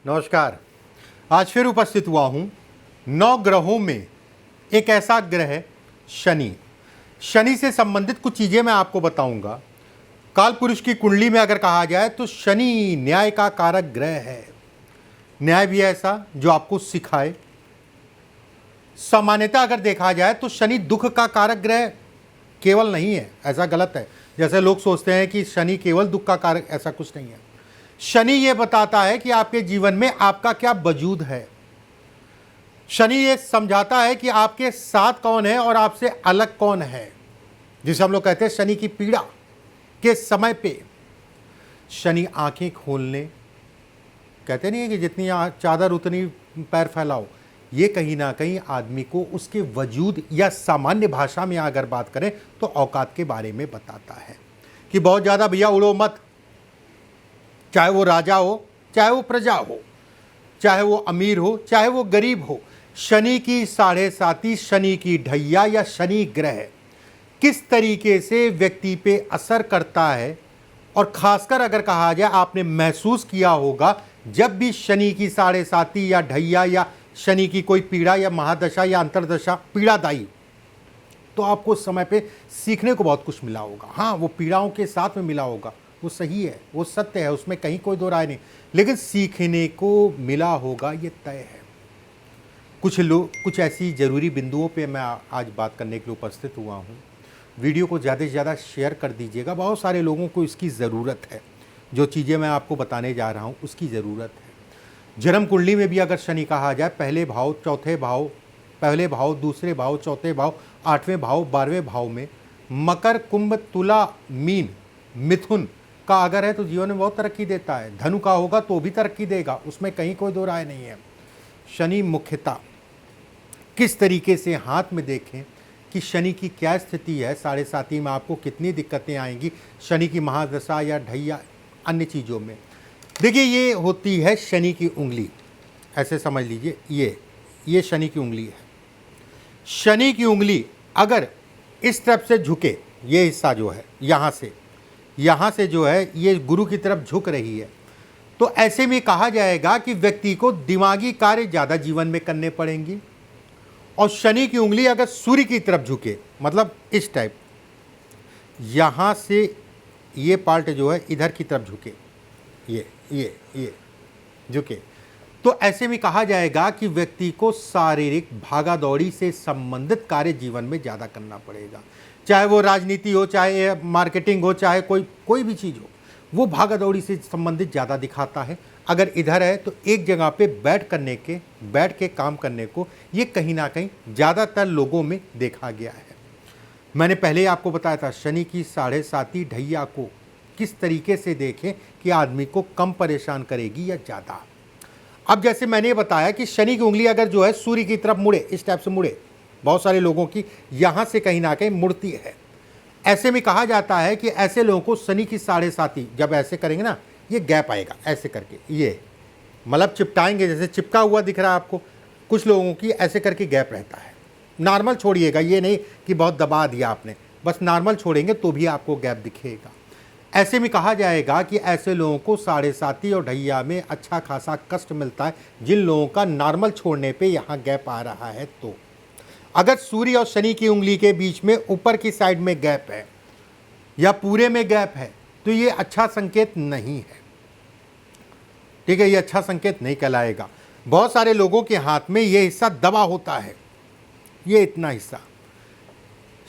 नमस्कार। आज फिर उपस्थित हुआ हूं 9 ग्रहों में एक ऐसा ग्रह शनि। शनि से संबंधित कुछ चीजें मैं आपको बताऊंगा। काल पुरुष की कुंडली में अगर कहा जाए तो शनि न्याय का कारक ग्रह है। न्याय भी ऐसा जो आपको सिखाए। सामान्यतः अगर देखा जाए तो शनि दुख का कारक ग्रह केवल नहीं है, ऐसा गलत है। जैसे लोग सोचते हैं कि शनि केवल दुख का कारक, ऐसा कुछ नहीं है। शनि ये बताता है कि आपके जीवन में आपका क्या वजूद है। शनि ये समझाता है कि आपके साथ कौन है और आपसे अलग कौन है, जिसे हम लोग कहते हैं शनि की पीड़ा के समय पे शनि आंखें खोलने, कहते नहीं है कि जितनी चादर उतनी पैर फैलाओ। ये कहीं ना कहीं आदमी को उसके वजूद या सामान्य भाषा में अगर बात करें तो औकात के बारे में बताता है कि बहुत ज़्यादा भैया उड़ो मत, चाहे वो राजा हो, चाहे वो प्रजा हो, चाहे वो अमीर हो, चाहे वो गरीब हो। शनि की 7.5, शनि की ढैया या शनि ग्रह किस तरीके से व्यक्ति पे असर करता है, और खासकर अगर कहा जाए आपने महसूस किया होगा जब भी शनि की 7.5 या ढैया या शनि की कोई पीड़ा या महादशा या अंतरदशा पीड़ादायी, तो आपको उस समय पे सीखने को बहुत कुछ मिला होगा। हाँ, वो पीड़ाओं के साथ में मिला होगा, वो सही है, वो सत्य है, उसमें कहीं कोई दो राय नहीं, लेकिन सीखने को मिला होगा ये तय है। कुछ ऐसी ज़रूरी बिंदुओं पे मैं आज बात करने के लिए उपस्थित हुआ हूँ। वीडियो को ज़्यादा से ज़्यादा शेयर कर दीजिएगा, बहुत सारे लोगों को इसकी ज़रूरत है। जो चीज़ें मैं आपको बताने जा रहा हूँ उसकी ज़रूरत है। जन्म कुंडली में भी अगर शनि कहा जाए, पहले भाव, चौथे भाव, पहले भाव, दूसरे भाव, चौथे भाव, 8वें भाव, 12वें भाव में मकर, कुंभ, तुला, मीन, मिथुन का अगर है तो जीवन में बहुत तरक्की देता है। धनु का होगा तो भी तरक्की देगा, उसमें कहीं कोई दो राय नहीं है। शनि मुख्यतः किस तरीके से हाथ में देखें कि शनि की क्या स्थिति है, 7.5 में आपको कितनी दिक्कतें आएंगी, शनि की महादशा या ढैया अन्य चीज़ों में। देखिए, ये होती है शनि की उंगली, ऐसे समझ लीजिए ये शनि की उंगली है। शनि की उंगली अगर इस तरफ से झुके, ये हिस्सा जो है यहाँ से जो है ये गुरु की तरफ झुक रही है, तो ऐसे में कहा जाएगा कि व्यक्ति को दिमागी कार्य ज़्यादा जीवन में करने पड़ेंगी। और शनि की उंगली अगर सूर्य की तरफ झुके, मतलब इस टाइप, यहाँ से ये पार्ट जो है इधर की तरफ झुके, ये झुके, तो ऐसे में कहा जाएगा कि व्यक्ति को शारीरिक भागा दौड़ी से संबंधित कार्य जीवन में ज़्यादा करना पड़ेगा। चाहे वो राजनीति हो, चाहे मार्केटिंग हो, चाहे कोई भी चीज़ हो, वो भागा दौड़ी से संबंधित ज़्यादा दिखाता है। अगर इधर है तो एक जगह पे बैठ के काम करने को ये कहीं ना कहीं ज़्यादातर लोगों में देखा गया है। मैंने पहले आपको बताया था शनि की 7.5 ढैया को किस तरीके से देखें कि आदमी को कम परेशान करेगी या ज़्यादा। अब जैसे मैंने बताया कि शनि की उंगली अगर जो है सूर्य की तरफ मुड़े, इस टाइप से मुड़े, बहुत सारे लोगों की यहाँ से कहीं ना कहीं मुड़ती है। ऐसे में कहा जाता है कि ऐसे लोगों को शनि की 7.5 जब ऐसे करेंगे ना, ये गैप आएगा ऐसे करके, ये मतलब चिपटाएंगे, जैसे चिपका हुआ दिख रहा है आपको, कुछ लोगों की ऐसे करके गैप रहता है। नॉर्मल छोड़िएगा, ये नहीं कि बहुत दबा दिया आपने, बस नॉर्मल छोड़ेंगे तो भी आपको गैप दिखेगा। ऐसे में कहा जाएगा कि ऐसे लोगों को 7.5 और ढैया में अच्छा खासा कष्ट मिलता है, जिन लोगों का नॉर्मल छोड़ने पे यहाँ गैप आ रहा है। तो अगर सूर्य और शनि की उंगली के बीच में ऊपर की साइड में गैप है या पूरे में गैप है तो ये अच्छा संकेत नहीं है, ठीक है, ये अच्छा संकेत नहीं कहलाएगा। बहुत सारे लोगों के हाथ में ये हिस्सा दबा होता है, ये इतना हिस्सा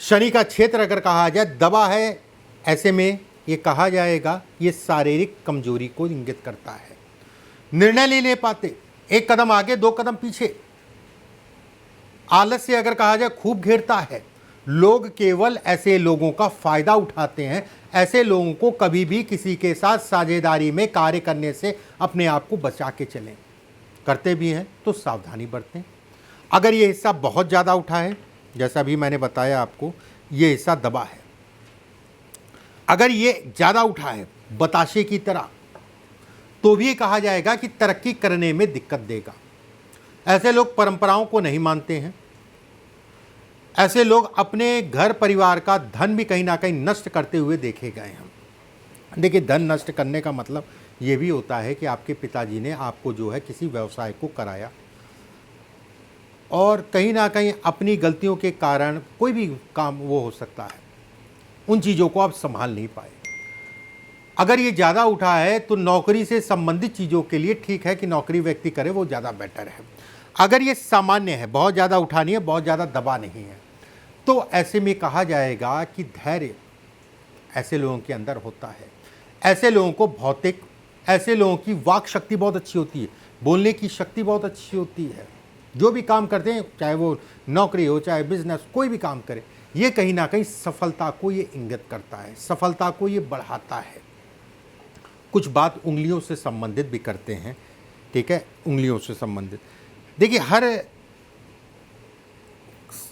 शनि का क्षेत्र अगर कहा जाए दबा है, ऐसे में ये कहा जाएगा ये शारीरिक कमजोरी को इंगित करता है। निर्णय नहीं ले पाते, एक कदम आगे 2 कदम पीछे। आलस से अगर कहा जाए खूब घेरता है। लोग केवल ऐसे लोगों का फायदा उठाते हैं। ऐसे लोगों को कभी भी किसी के साथ साझेदारी में कार्य करने से अपने आप को बचा के चलें। करते भी हैं तो सावधानी बरतें। अगर ये हिस्सा बहुत ज़्यादा उठा है, जैसा भी मैंने बताया आपको, ये हिस्सा दबा है, अगर ये ज़्यादा उठा है बताशे की तरह, तो भी कहा जाएगा कि तरक्की करने में दिक्कत देगा। ऐसे लोग परंपराओं को नहीं मानते हैं। ऐसे लोग अपने घर परिवार का धन भी कहीं ना कहीं नष्ट करते हुए देखे गए हैं। देखिए, धन नष्ट करने का मतलब ये भी होता है कि आपके पिताजी ने आपको जो है किसी व्यवसाय को कराया और कहीं ना कहीं अपनी गलतियों के कारण कोई भी काम वो हो सकता है, उन चीज़ों को आप संभाल नहीं पाए। अगर ये ज़्यादा उठा है तो नौकरी से संबंधित चीज़ों के लिए ठीक है कि नौकरी व्यक्ति करे, वो ज़्यादा बेटर है। अगर ये सामान्य है, बहुत ज़्यादा उठानी है, बहुत ज़्यादा दबा नहीं है, तो ऐसे में कहा जाएगा कि धैर्य ऐसे लोगों के अंदर होता है। ऐसे लोगों को भौतिक, ऐसे लोगों की वाक शक्ति बहुत अच्छी होती है, बोलने की शक्ति बहुत अच्छी होती है। जो भी काम करते हैं, चाहे वो नौकरी हो चाहे बिजनेस, कोई भी काम करे, ये कहीं ना कहीं सफलता को ये इंगित करता है, सफलता को ये बढ़ाता है। कुछ बात उंगलियों से संबंधित भी करते हैं, ठीक है, उंगलियों से संबंधित। देखिए, हर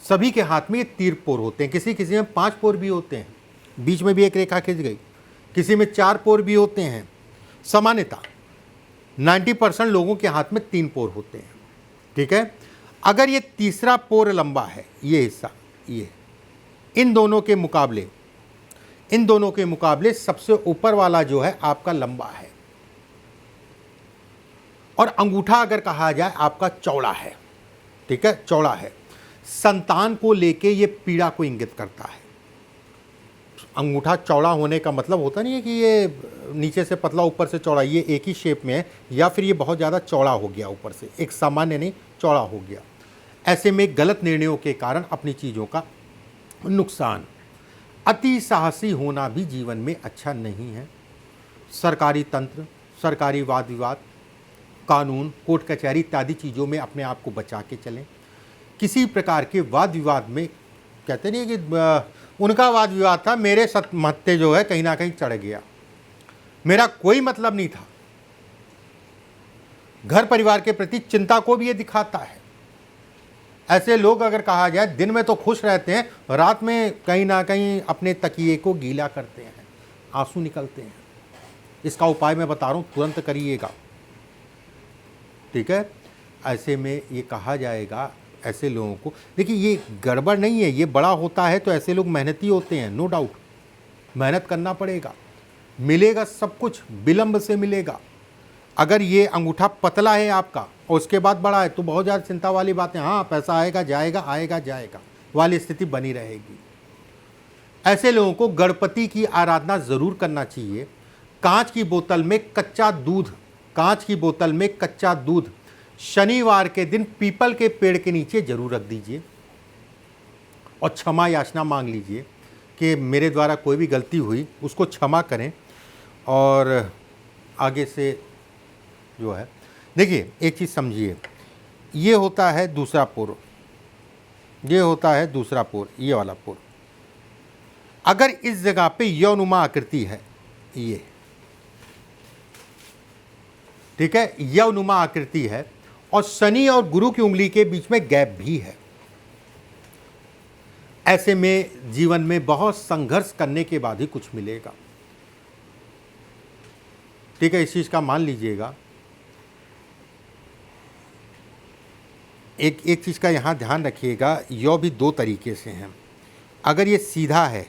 सभी के हाथ में ये तीर पोर होते हैं, किसी किसी में 5 पोर भी होते हैं, बीच में भी एक रेखा खिंच गई, किसी में 4 पोर भी होते हैं। सामान्यतः 90% लोगों के हाथ में 3 पोर होते हैं, ठीक है। अगर ये तीसरा पोर लंबा है, ये हिस्सा, ये इन दोनों के मुकाबले सबसे ऊपर वाला जो है आपका लंबा है, और अंगूठा अगर कहा जाए आपका चौड़ा है, ठीक है, चौड़ा है। संतान को लेके ये पीड़ा को इंगित करता है। अंगूठा चौड़ा होने का मतलब होता नहीं है कि ये नीचे से पतला ऊपर से चौड़ा, ये एक ही शेप में है, या फिर ये बहुत ज़्यादा चौड़ा हो गया ऊपर से, एक सामान्य नहीं, चौड़ा हो गया। ऐसे में गलत निर्णयों के कारण अपनी चीज़ों का नुकसान। अति साहसी होना भी जीवन में अच्छा नहीं है। सरकारी तंत्र, सरकारी वाद विवाद, कानून, कोर्ट कचहरी इत्यादि चीज़ों में अपने आप को बचा के चलें। किसी प्रकार के वाद विवाद में, कहते नहीं कि उनका वाद विवाद था, मेरे सतमहत्ते जो है कहीं ना कहीं चढ़ गया, मेरा कोई मतलब नहीं था। घर परिवार के प्रति चिंता को भी ये दिखाता है। ऐसे लोग अगर कहा जाए दिन में तो खुश रहते हैं, रात में कहीं ना कहीं अपने तकिए को गीला करते हैं, आंसू निकलते हैं। इसका उपाय मैं बता रहा हूँ, तुरंत करिएगा, ठीक है। ऐसे में ये कहा जाएगा, ऐसे लोगों को देखिए, ये गड़बड़ नहीं है, ये बड़ा होता है तो ऐसे लोग मेहनती होते हैं, नो डाउट, मेहनत करना पड़ेगा, मिलेगा सब कुछ, विलंब से मिलेगा। अगर ये अंगूठा पतला है आपका और उसके बाद बड़ा है तो बहुत ज़्यादा चिंता वाली बात है, हाँ पैसा आएगा जाएगा, आएगा जाएगा वाली स्थिति बनी रहेगी। ऐसे लोगों को गणपति की आराधना ज़रूर करना चाहिए। कांच की बोतल में कच्चा दूध शनिवार के दिन पीपल के पेड़ के नीचे जरूर रख दीजिए और क्षमा याचना मांग लीजिए कि मेरे द्वारा कोई भी गलती हुई उसको क्षमा करें, और आगे से जो है, देखिए एक चीज़ समझिए, ये होता है दूसरा पोर, ये होता है दूसरा पोर, ये वाला पोर। अगर इस जगह पे यौनुमा आकृति है, ये ठीक है, यौनुमा आकृति है, और शनि और गुरु की उंगली के बीच में गैप भी है, ऐसे में जीवन में बहुत संघर्ष करने के बाद ही कुछ मिलेगा, ठीक है। इस चीज़ का मान लीजिएगा। एक चीज़ का यहाँ ध्यान रखिएगा, यौ भी 2 तरीके से हैं। अगर ये सीधा है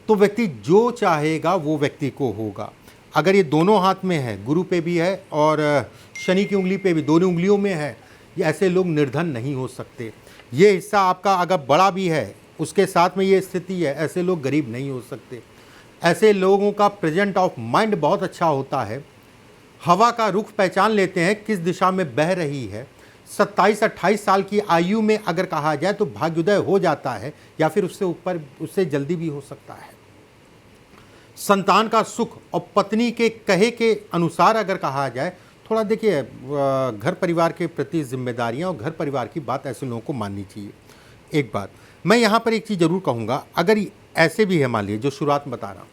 तो व्यक्ति जो चाहेगा वो व्यक्ति को होगा। अगर ये दोनों हाथ में है, गुरु पे भी है और शनि की उंगली पे भी, दोनों उंगलियों में है, ये ऐसे लोग निर्धन नहीं हो सकते। ये हिस्सा आपका अगर बड़ा भी है, उसके साथ में ये स्थिति है, ऐसे लोग गरीब नहीं हो सकते। ऐसे लोगों का प्रेजेंट ऑफ माइंड बहुत अच्छा होता है। हवा का रुख पहचान लेते हैं किस दिशा में बह रही है। 27-28 साल की आयु में अगर कहा जाए तो भाग्योदय हो जाता है, या फिर उससे ऊपर, उससे जल्दी भी हो सकता है। संतान का सुख और पत्नी के कहे के अनुसार अगर कहा जाए, थोड़ा देखिए घर परिवार के प्रति जिम्मेदारियां और घर परिवार की बात ऐसे लोगों को माननी चाहिए। एक बात मैं यहाँ पर एक चीज़ ज़रूर कहूँगा, अगर ऐसे भी है, मान लीजिए जो शुरुआत में बता रहा हूँ,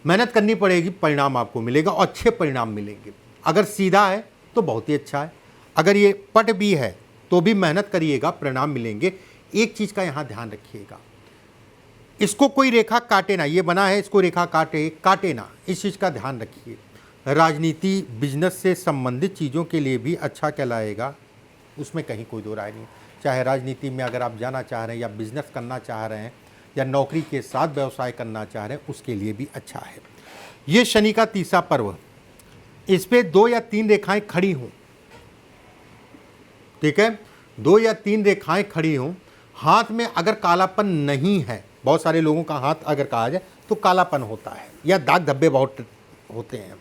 मेहनत करनी पड़ेगी, परिणाम आपको मिलेगा और अच्छे परिणाम मिलेंगे। अगर सीधा है तो बहुत ही अच्छा है, अगर ये पट भी है तो भी मेहनत करिएगा, परिणाम मिलेंगे। एक चीज़ का यहाँ ध्यान रखिएगा, इसको कोई रेखा काटे ना, ये बना है इसको रेखा काटे ना, इस चीज़ का ध्यान रखिए। राजनीति, बिजनेस से संबंधित चीज़ों के लिए भी अच्छा कहलाएगा, उसमें कहीं कोई दो राय नहीं। चाहे राजनीति में अगर आप जाना चाह रहे हैं, या बिजनेस करना चाह रहे हैं, या नौकरी के साथ व्यवसाय करना चाह रहे हैं, उसके लिए भी अच्छा है। ये शनि का तीसरा पर्व, इस पे 2 या 3 रेखाएं खड़ी हों, ठीक है, 2 या 3 रेखाएं खड़ी हों, हाथ में अगर कालापन नहीं है, बहुत सारे लोगों का हाथ अगर कहा जाए तो कालापन होता है या दाग धब्बे बहुत होते हैं,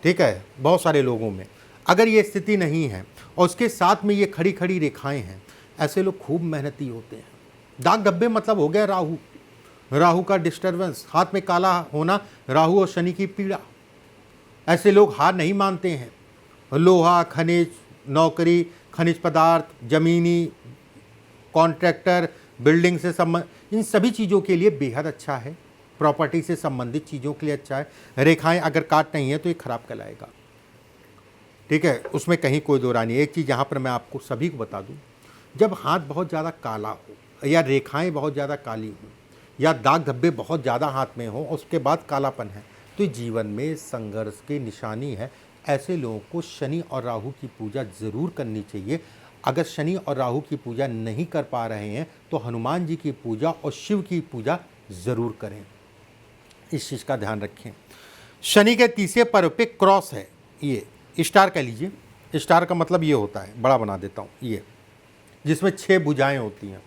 ठीक है, बहुत सारे लोगों में अगर ये स्थिति नहीं है और उसके साथ में ये खड़ी खड़ी रेखाएं हैं, ऐसे लोग खूब मेहनती होते हैं। दाग धब्बे मतलब हो गया राहु, राहु का डिस्टर्बेंस, हाथ में काला होना राहु और शनि की पीड़ा। ऐसे लोग हार नहीं मानते हैं। लोहा, खनिज, नौकरी, खनिज पदार्थ, जमीनी, कॉन्ट्रैक्टर, बिल्डिंग से संबंध, इन सभी चीज़ों के लिए बेहद अच्छा है। प्रॉपर्टी से संबंधित चीज़ों के लिए अच्छा है। रेखाएं अगर काट नहीं है तो ये खराब कहलाएगा, ठीक है, उसमें कहीं कोई दो राय नहीं। एक चीज़ यहाँ पर मैं आपको सभी को बता दूँ, जब हाथ बहुत ज़्यादा काला हो या रेखाएं बहुत ज़्यादा काली हों या दाग धब्बे बहुत ज़्यादा हाथ में हो, उसके बाद कालापन है, तो जीवन में संघर्ष की निशानी है। ऐसे लोगों को शनि और राहु की पूजा ज़रूर करनी चाहिए। अगर शनि और राहु की पूजा नहीं कर पा रहे हैं तो हनुमान जी की पूजा और शिव की पूजा ज़रूर करें, इस चीज़ का ध्यान रखें। शनि के तीसरे पर्व पे क्रॉस है, ये स्टार कह लीजिए। स्टार का मतलब ये होता है, बड़ा बना देता हूँ, ये जिसमें 6 भुजाएं होती हैं,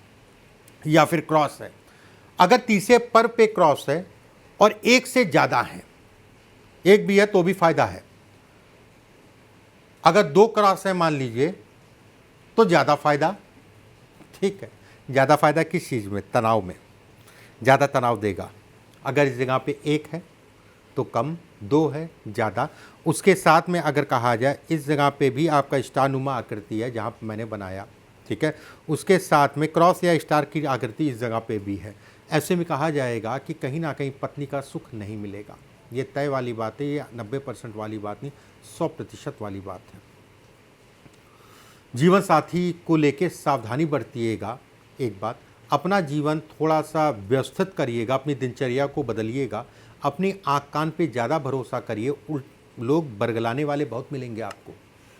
या फिर क्रॉस है। अगर तीसरे पर्व पे क्रॉस है और एक से ज़्यादा है, एक भी है तो भी फायदा है। अगर 2 क्रॉस है मान लीजिए तो ज़्यादा फायदा, ठीक है। ज़्यादा फायदा किस चीज़ में? तनाव में, ज़्यादा तनाव देगा। अगर इस जगह पे 1 है तो कम, 2 है ज़्यादा। उसके साथ में अगर कहा जाए इस जगह पे भी आपका स्टारनुमा आकृति है जहाँ पे मैंने बनाया, ठीक है, उसके साथ में क्रॉस या स्टार की आकृति इस जगह पे भी है। ऐसे में कहा जाएगा कि कहीं ना कहीं पत्नी का सुख नहीं मिलेगा। ये तय वाली बात है, ये 90% वाली बात नहीं, 100% वाली बात है। जीवन साथी को लेके सावधानी बरतिएगा। एक बात, अपना जीवन थोड़ा सा व्यवस्थित करिएगा, अपनी दिनचर्या को बदलिएगा, अपनी आँख कान पे ज़्यादा भरोसा करिए। लोग बरगलाने वाले बहुत मिलेंगे आपको।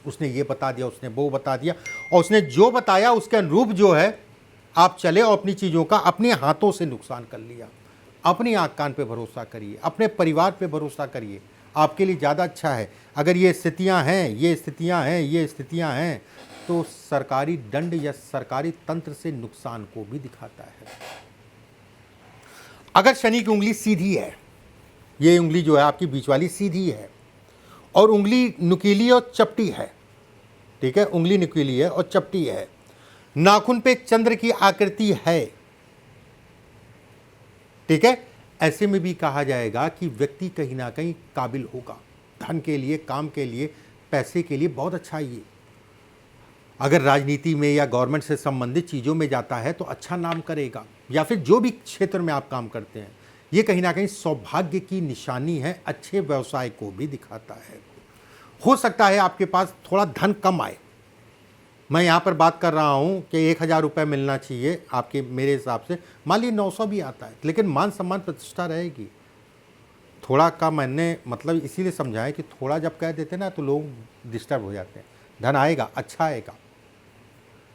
उसने ये बता दिया, उसने वो बता दिया, और उसने जो बताया उसके अनुरूप जो है आप चले और अपनी चीज़ों का अपने हाथों से नुकसान कर लिया। अपनी आँख कान पे भरोसा करिए, अपने परिवार पे भरोसा करिए, आपके लिए ज़्यादा अच्छा है। अगर ये स्थितियाँ हैं, ये स्थितियाँ हैं, ये स्थितियाँ हैं, तो सरकारी दंड या सरकारी तंत्र से नुकसान को भी दिखाता है। अगर शनि की उंगली सीधी है, ये उंगली जो है आपकी बीच वाली सीधी है और उंगली नुकीली और चपटी है, ठीक है, उंगली नुकीली है और चपटी है, नाखून पे चंद्र की आकृति है, ठीक है, ऐसे में भी कहा जाएगा कि व्यक्ति कहीं ना कहीं काबिल होगा धन के लिए, काम के लिए, पैसे के लिए, बहुत अच्छा ये। अगर राजनीति में या गवर्नमेंट से संबंधित चीज़ों में जाता है तो अच्छा नाम करेगा, या फिर जो भी क्षेत्र में आप काम करते हैं, ये कहीं ना कहीं सौभाग्य की निशानी है, अच्छे व्यवसाय को भी दिखाता है। हो सकता है आपके पास थोड़ा धन कम आए। मैं यहाँ पर बात कर रहा हूँ कि 1000 रुपये मिलना चाहिए आपके, मेरे हिसाब से मान लीजिए 900 भी आता है, लेकिन मान सम्मान प्रतिष्ठा रहेगी। थोड़ा का मैंने मतलब इसीलिए समझा है कि थोड़ा जब कह देते ना तो लोग डिस्टर्ब हो जाते हैं। धन आएगा, अच्छा आएगा,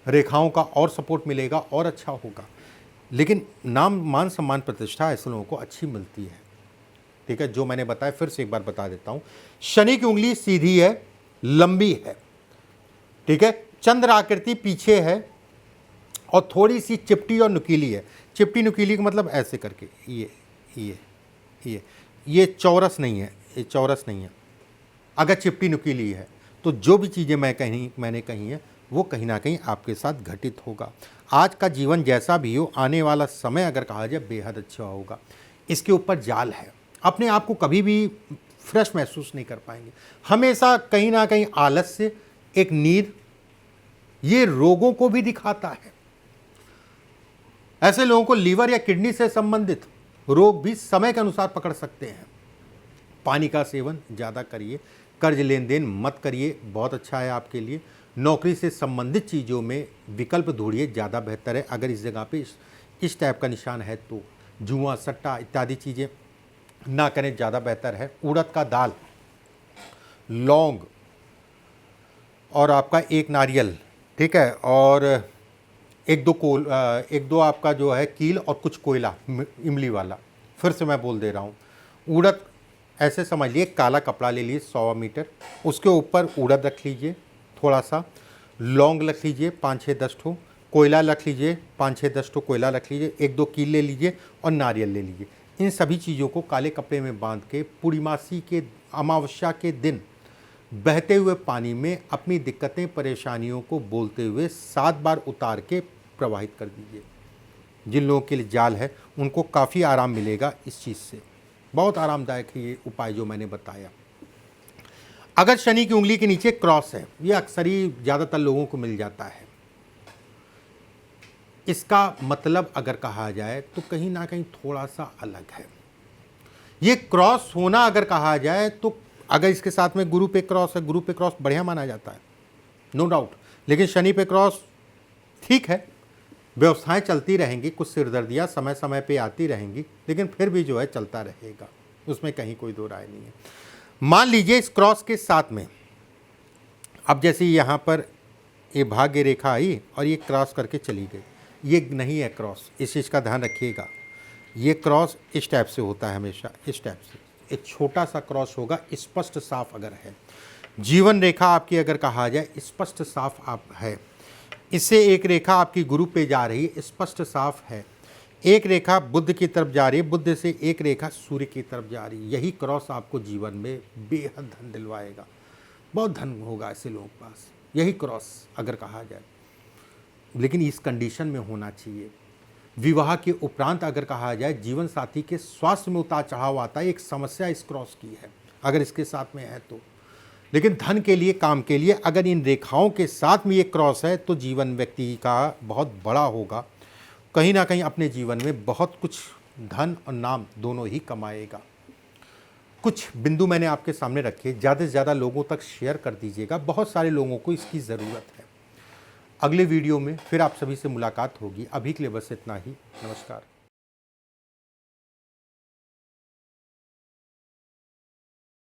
रेखाओं का और सपोर्ट मिलेगा और अच्छा होगा, लेकिन नाम मान सम्मान प्रतिष्ठा ऐसे लोगों को अच्छी मिलती है, ठीक है। जो मैंने बताया फिर से एक बार बता देता हूँ। शनि की उंगली सीधी है, लंबी है, ठीक है, चंद्र आकृति पीछे है और थोड़ी सी चिपटी और नुकीली है। चिपटी नुकीली का मतलब ऐसे करके, ये चौरस नहीं है, ये चौरस नहीं है। अगर चिपटी नुकीली है तो जो भी चीज़ें मैंने कही हैं वो कहीं ना कहीं आपके साथ घटित होगा। आज का जीवन जैसा भी हो, आने वाला समय अगर कहा जाए बेहद अच्छा होगा। इसके ऊपर जाल है, अपने आप को कभी भी फ्रेश महसूस नहीं कर पाएंगे, हमेशा कहीं ना कहीं आलस्य, एक नींद, ये रोगों को भी दिखाता है। ऐसे लोगों को लीवर या किडनी से संबंधित रोग भी समय के अनुसार पकड़ सकते हैं। पानी का सेवन ज़्यादा करिए, कर्ज लेन देन मत करिए, बहुत अच्छा है आपके लिए। नौकरी से संबंधित चीज़ों में विकल्प ढूंढिए, ज़्यादा बेहतर है। अगर इस जगह पे इस टाइप का निशान है तो जुआ, सट्टा इत्यादि चीज़ें ना करें, ज़्यादा बेहतर है। उड़द का दाल, लौंग और आपका 1 नारियल, ठीक है, और एक दो आपका जो है कील और कुछ कोयला इमली वाला। फिर से मैं बोल दे रहा हूँ, उड़द ऐसे समझ लिए काला कपड़ा ले लीजिए 100 मीटर, उसके ऊपर उड़द रख लीजिए, थोड़ा सा लौंग रख लीजिए 5-6-10 ठो, कोयला रख लीजिए 5-6-10 ठो कोयला रख लीजिए, 1-2 कील ले लीजिए और नारियल ले लीजिए। इन सभी चीज़ों को काले कपड़े में बांध के पूर्णिमासी के अमावस्या के दिन बहते हुए पानी में अपनी दिक्कतें परेशानियों को बोलते हुए 7 बार उतार के प्रवाहित कर दीजिए। जिन लोगों के लिए जाल है उनको काफ़ी आराम मिलेगा इस चीज़ से, बहुत आरामदायक है ये उपाय जो मैंने बताया। अगर शनि की उंगली के नीचे क्रॉस है, ये अक्सर ही ज़्यादातर लोगों को मिल जाता है। इसका मतलब अगर कहा जाए तो कहीं ना कहीं थोड़ा सा अलग है। ये क्रॉस होना अगर कहा जाए तो अगर इसके साथ में गुरु पे क्रॉस है, गुरु पे क्रॉस बढ़िया माना जाता है, नो डाउट। लेकिन शनि पे क्रॉस ठीक है, व्यवस्थाएं चलती रहेंगी, कुछ सिरदर्दियाँ समय समय पे आती रहेंगी, लेकिन फिर भी जो है चलता रहेगा, उसमें कहीं कोई दो राय नहीं है। मान लीजिए इस क्रॉस के साथ में अब जैसे यहाँ पर ये भाग्य रेखा आई और ये क्रॉस करके चली गई, ये नहीं है क्रॉस, इस चीज़ का ध्यान रखिएगा। ये क्रॉस इस टाइप से होता है हमेशा, इस टाइप से एक छोटा सा क्रॉस होगा, स्पष्ट साफ अगर है। जीवन रेखा आपकी अगर कहा जाए स्पष्ट साफ आप है, इससे एक रेखा आपकी गुरु पे जा रही है, स्पष्ट साफ है। एक रेखा बुध की तरफ जा रही है, बुध से एक रेखा सूर्य की तरफ जा रही है। यही क्रॉस आपको जीवन में बेहद धन दिलवाएगा, बहुत धन होगा ऐसे लोगों के पास, यही क्रॉस अगर कहा जाए। लेकिन इस कंडीशन में होना चाहिए। विवाह के उपरांत अगर कहा जाए जीवन साथी के स्वास्थ्य में उतार चढ़ाव आता है, एक समस्या इस क्रॉस की है अगर इसके साथ में है तो। लेकिन धन के लिए, काम के लिए अगर इन रेखाओं के साथ में ये क्रॉस है तो जीवन व्यक्ति का बहुत बड़ा होगा, कहीं ना कहीं अपने जीवन में बहुत कुछ धन और नाम दोनों ही कमाएगा। कुछ बिंदु मैंने आपके सामने रखे, ज़्यादा से ज़्यादा लोगों तक शेयर कर दीजिएगा, बहुत सारे लोगों को इसकी ज़रूरत है। अगले वीडियो में फिर आप सभी से मुलाकात होगी। अभी के लिए बस इतना ही। नमस्कार।